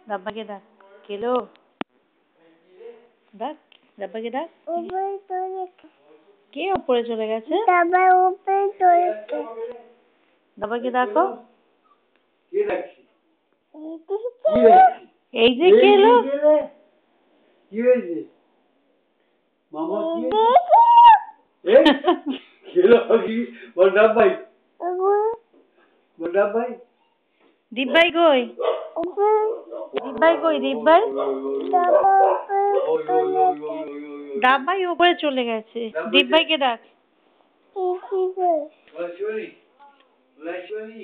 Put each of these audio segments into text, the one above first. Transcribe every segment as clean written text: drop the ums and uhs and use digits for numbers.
ডাব্বাকে ডাক। কেলো ডাক, ডাব্বাকে ডাক। কে উপরে চলে গেছে? ডাব্বাকে ডাকো। এই যে কে এলো? কি হয়েছে মামা? দীপ ভাই কই? দীপ ভাই কই? দীপ ভাই? ডাব ভাই উপরে চলে গেছে। দীপ ভাইকে ডাক।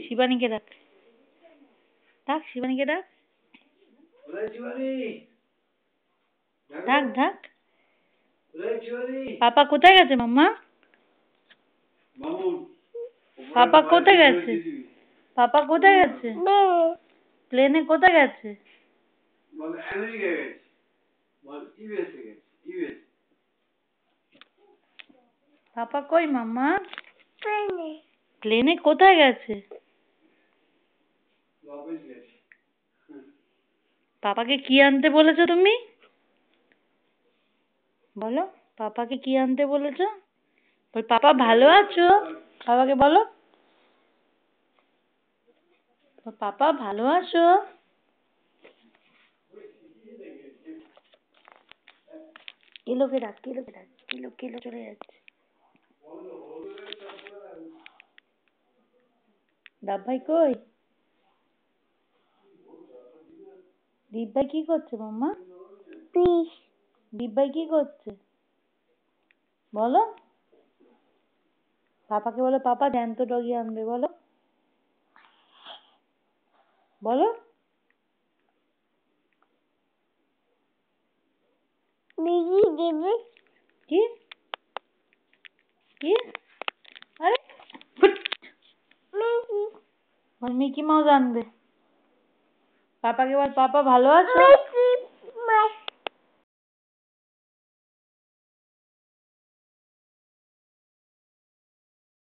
শিবানীকে ডাক। ডাক শিবানীকে ডাক। ডাক ডাক। পাপা কোথায় গেছে মাম্মা? পাপা কোথায় গেছে? পাপা কোথায় গেছে? প্লেনে কোথায় গেছে? পাপা কই মাম্মা? প্লেনে কোথায় গেছে? পাপাকে কি আনতে বলেছো তুমি? বলো, পাপাকে কি আনতে বলেছো? পাপা ভালো আছো? পাপাকে বলো, পাপা ভালো আছো? কেলোকে ডাক, কেলোকে ডাক। কেলো কেলো চলে যাচ্ছে। ডাব ভাই কই? দীপ ভাই কি করছে মাম্মা? দীপ ভাই কি করছে বলো? পাপাকে বলো, পাপা জ্যান্ত ডগি আনবে বলো। বলো কি কি? আরে মিকি মাউস আনবে। পাপাকে বল, পাপা ভালো আছো?